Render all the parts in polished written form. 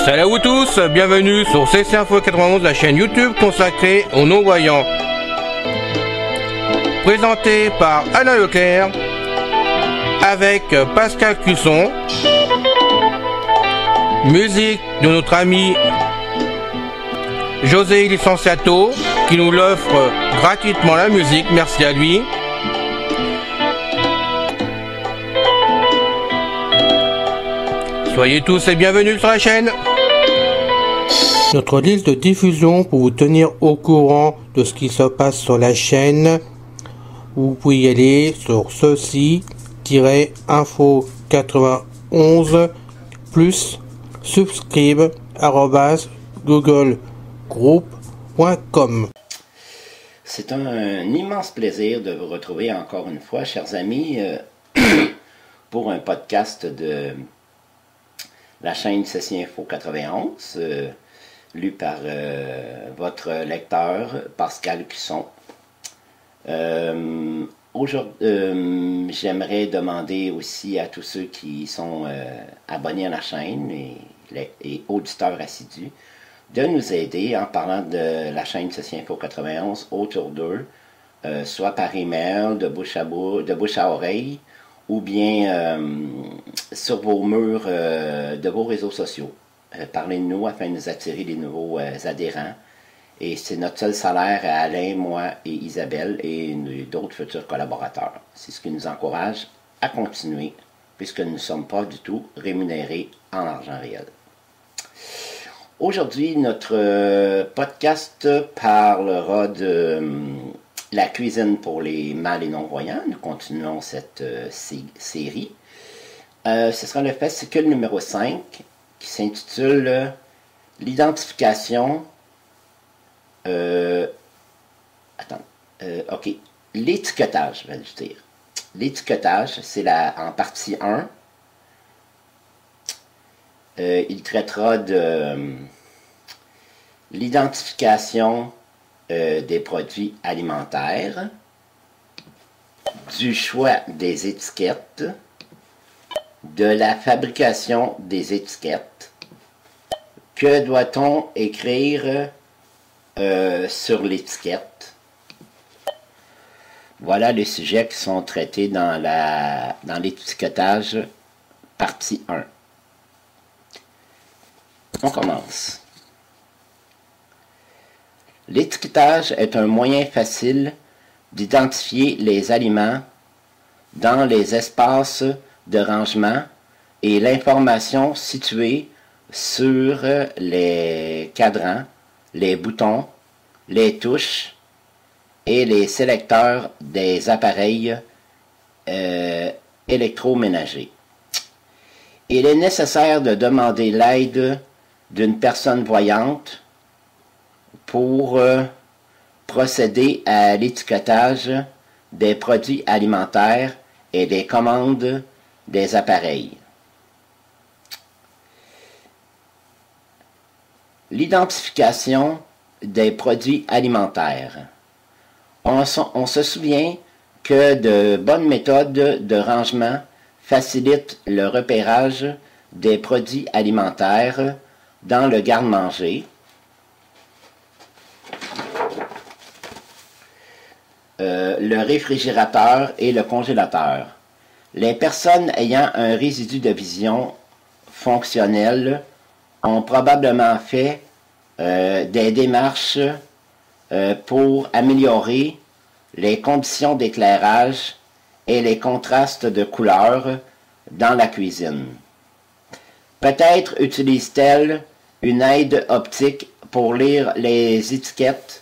Salut à vous tous, bienvenue sur CC Info 91, la chaîne YouTube consacrée aux non-voyants. Présenté par Alain Leclerc, avec Pascal Cusson, musique de notre ami José Licenciato, qui nous l'offre gratuitement la musique, merci à lui. Soyez tous et bienvenus sur la chaîne. Notre liste de diffusion pour vous tenir au courant de ce qui se passe sur la chaîne. Vous pouvez y aller sur ceci-info91 plus subscribe @googlegroup.com. C'est un immense plaisir de vous retrouver encore une fois, chers amis, pour un podcast de la chaîne CC Info 91, lu par votre lecteur Pascal Cusson. Aujourd'hui, j'aimerais demander aussi à tous ceux qui sont abonnés à la chaîne et auditeurs assidus de nous aider en parlant de la chaîne CC Info 91 autour d'eux, soit par email, de bouche à oreille, ou bien sur vos murs de vos réseaux sociaux. Parlez-nous afin de nous attirer des nouveaux adhérents. Et c'est notre seul salaire à Alain, moi et Isabelle et d'autres futurs collaborateurs. C'est ce qui nous encourage à continuer, puisque nous ne sommes pas du tout rémunérés en argent réel. Aujourd'hui, notre podcast parlera de la cuisine pour les mâles et non-voyants. Nous continuons cette série. Ce sera le fascicule numéro 5 qui s'intitule l'identification. L'étiquetage, je vais le dire. L'étiquetage, c'est en partie 1. Il traitera de l'identification des produits alimentaires, du choix des étiquettes, de la fabrication des étiquettes. Que doit-on écrire sur l'étiquette? Voilà les sujets qui sont traités dans l'étiquetage partie 1. On commence. L'étiquetage est un moyen facile d'identifier les aliments dans les espaces de rangement et l'information située sur les cadrans, les boutons, les touches et les sélecteurs des appareils électroménagers. Il est nécessaire de demander l'aide d'une personne voyante pour procéder à l'étiquetage des produits alimentaires et des commandes des appareils. L'identification des produits alimentaires. On se souvient que de bonnes méthodes de rangement facilitent le repérage des produits alimentaires dans le garde-manger, le réfrigérateur et le congélateur. Les personnes ayant un résidu de vision fonctionnel ont probablement fait des démarches pour améliorer les conditions d'éclairage et les contrastes de couleurs dans la cuisine. Peut-être utilise-t-elle une aide optique pour lire les étiquettes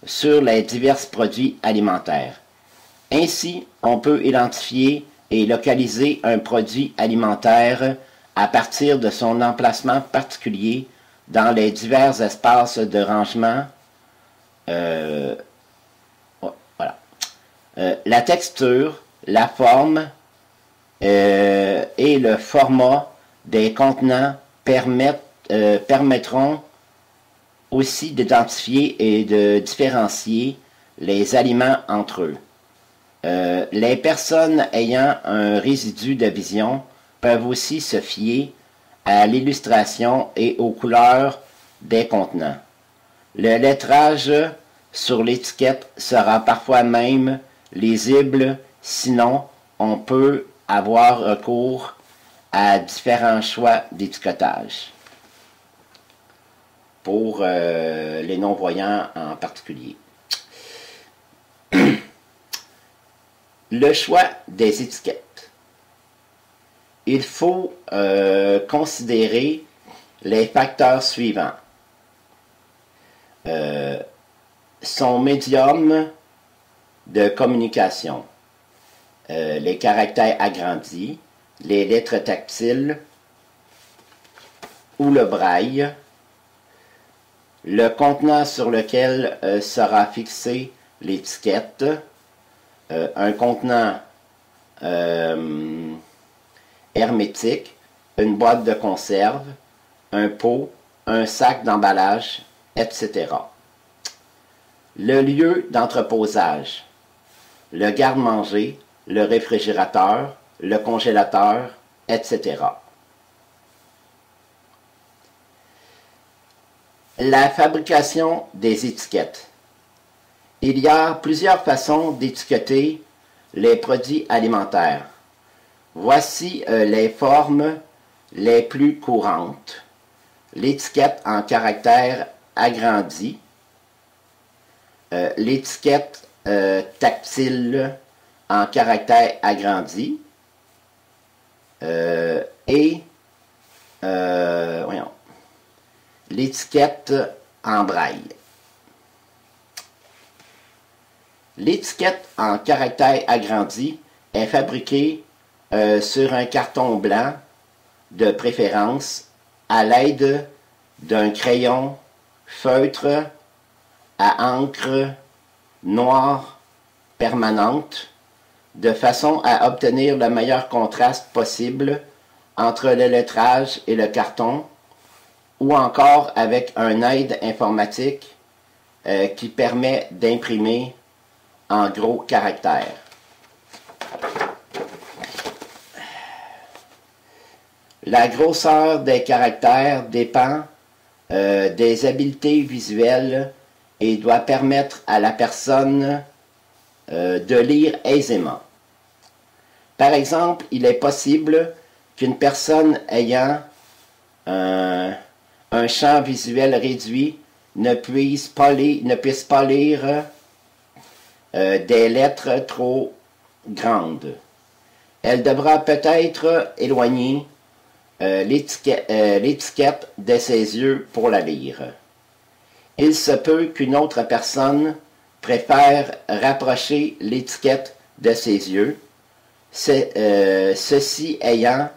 sur les divers produits alimentaires. Ainsi, on peut identifier et localiser un produit alimentaire à partir de son emplacement particulier dans les divers espaces de rangement. La texture, la forme et le format des contenants permettront aussi d'identifier et de différencier les aliments entre eux. Les personnes ayant un résidu de vision peuvent aussi se fier à l'illustration et aux couleurs des contenants. Le lettrage sur l'étiquette sera parfois même lisible, sinon on peut avoir recours à différents choix d'étiquetage pour les non-voyants en particulier. Le choix des étiquettes. Il faut considérer les facteurs suivants. Son médium de communication, les caractères agrandis, les lettres tactiles ou le braille, le contenant sur lequel sera fixée l'étiquette, un contenant hermétique, une boîte de conserve, un pot, un sac d'emballage, etc. Le lieu d'entreposage, le garde-manger, le réfrigérateur, le congélateur, etc. La fabrication des étiquettes. Il y a plusieurs façons d'étiqueter les produits alimentaires. Voici les formes les plus courantes. L'étiquette en caractère agrandi, l'étiquette tactile en caractère agrandi et l'étiquette en braille. L'étiquette en caractère agrandi est fabriquée sur un carton blanc de préférence à l'aide d'un crayon feutre à encre noire permanente de façon à obtenir le meilleur contraste possible entre le lettrage et le carton ou encore avec une aide informatique qui permet d'imprimer en gros caractères. La grosseur des caractères dépend des habiletés visuelles et doit permettre à la personne de lire aisément. Par exemple, il est possible qu'une personne ayant un champ visuel réduit ne puisse pas lire des lettres trop grandes. Elle devra peut-être éloigner l'étiquette de ses yeux pour la lire. Il se peut qu'une autre personne préfère rapprocher l'étiquette de ses yeux, ceci ayant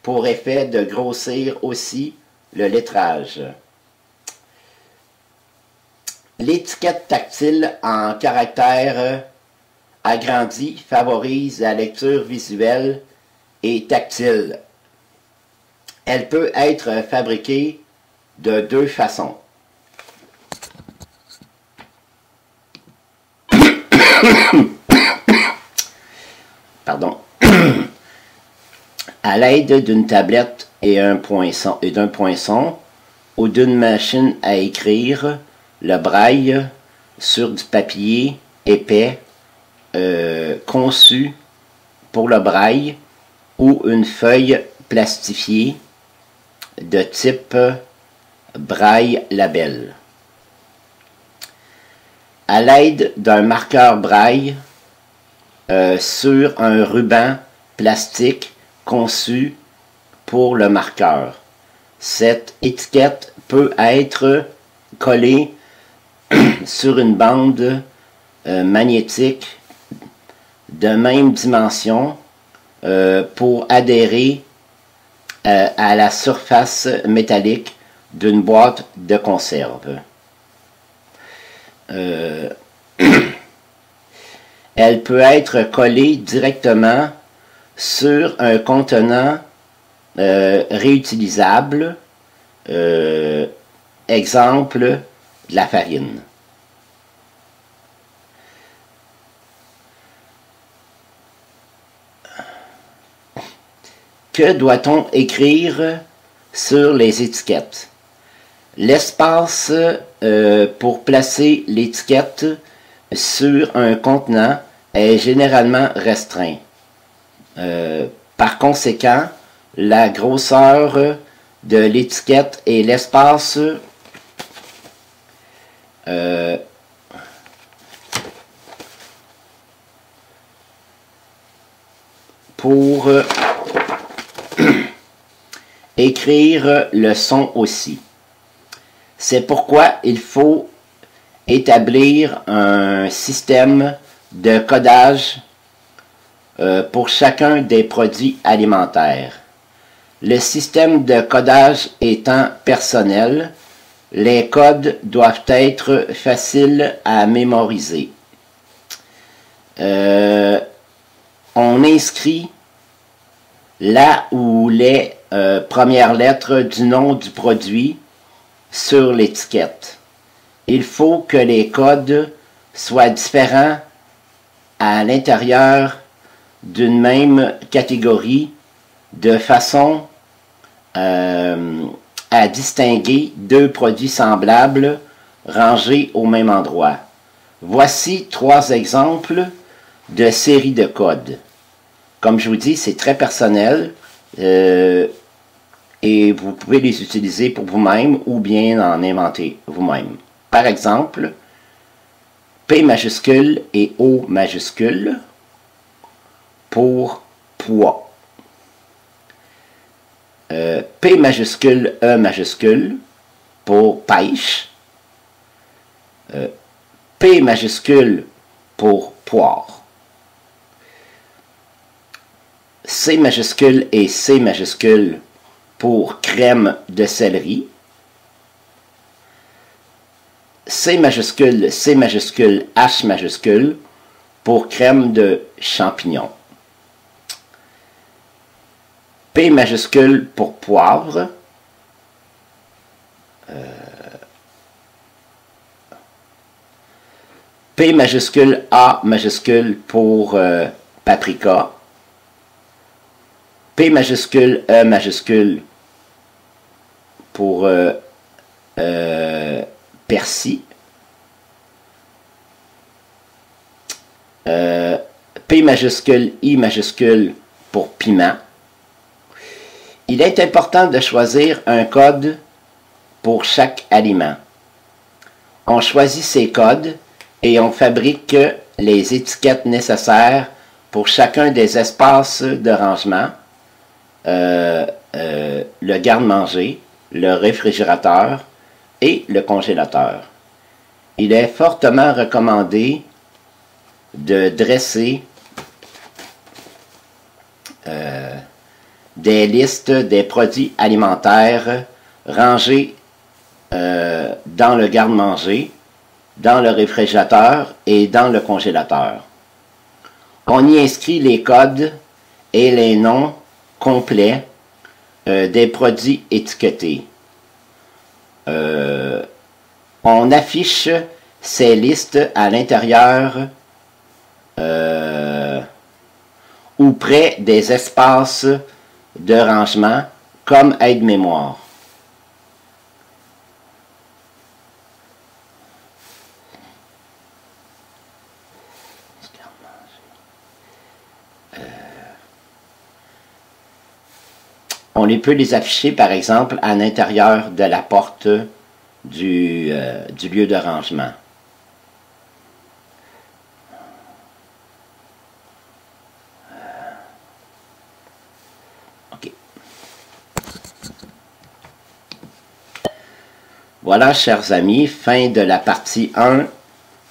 pour effet de grossir aussi le lettrage. L'étiquette tactile en caractère agrandi favorise la lecture visuelle et tactile. Elle peut être fabriquée de deux façons. Pardon. À l'aide d'une tablette et d'un poinçon ou d'une machine à écrire, le braille sur du papier épais conçu pour le braille ou une feuille plastifiée de type braille label. À l'aide d'un marqueur braille sur un ruban plastique conçu pour le marqueur. Cette étiquette peut être collée sur une bande magnétique de même dimension pour adhérer à la surface métallique d'une boîte de conserve. Elle peut être collée directement sur un contenant réutilisables. Exemple, de la farine. Que doit-on écrire sur les étiquettes? L'espace pour placer l'étiquette sur un contenant est généralement restreint. Par conséquent, la grosseur de l'étiquette et l'espace pour écrire le son aussi. C'est pourquoi il faut établir un système de codage pour chacun des produits alimentaires. Le système de codage étant personnel, les codes doivent être faciles à mémoriser. On inscrit la ou les premières lettres du nom du produit sur l'étiquette. Il faut que les codes soient différents à l'intérieur d'une même catégorie de façon à distinguer deux produits semblables rangés au même endroit. Voici 3 exemples de séries de codes. Comme je vous dis, c'est très personnel et vous pouvez les utiliser pour vous-même ou bien en inventer vous-même. Par exemple, P majuscule et O majuscule pour poids. P majuscule, E majuscule pour pêche. P majuscule pour poire. C majuscule et C majuscule pour crème de céleri. C majuscule, H majuscule pour crème de champignons. P majuscule pour poivre. P majuscule, A majuscule pour paprika. P majuscule, E majuscule pour persil. P majuscule, I majuscule pour piment. Il est important de choisir un code pour chaque aliment. On choisit ces codes et on fabrique les étiquettes nécessaires pour chacun des espaces de rangement, le garde-manger, le réfrigérateur et le congélateur. Il est fortement recommandé de dresser des listes des produits alimentaires rangés dans le garde-manger, dans le réfrigérateur et dans le congélateur. On y inscrit les codes et les noms complets des produits étiquetés. On affiche ces listes à l'intérieur ou près des espaces de rangement comme aide-mémoire. On peut les afficher, par exemple, à l'intérieur de la porte du lieu de rangement. OK. Voilà, chers amis, fin de la partie 1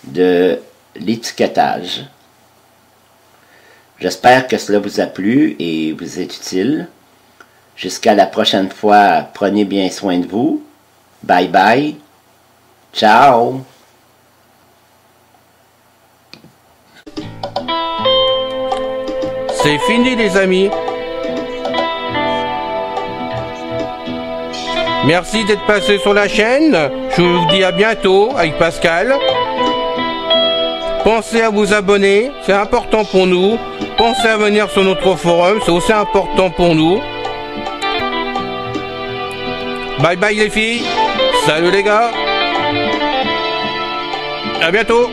de l'étiquetage. J'espère que cela vous a plu et vous est utile. Jusqu'à la prochaine fois, prenez bien soin de vous. Bye bye. Ciao. C'est fini les amis. Merci d'être passé sur la chaîne. Je vous dis à bientôt avec Pascal. Pensez à vous abonner, c'est important pour nous. Pensez à venir sur notre forum, c'est aussi important pour nous. Bye bye les filles. Salut les gars. À bientôt.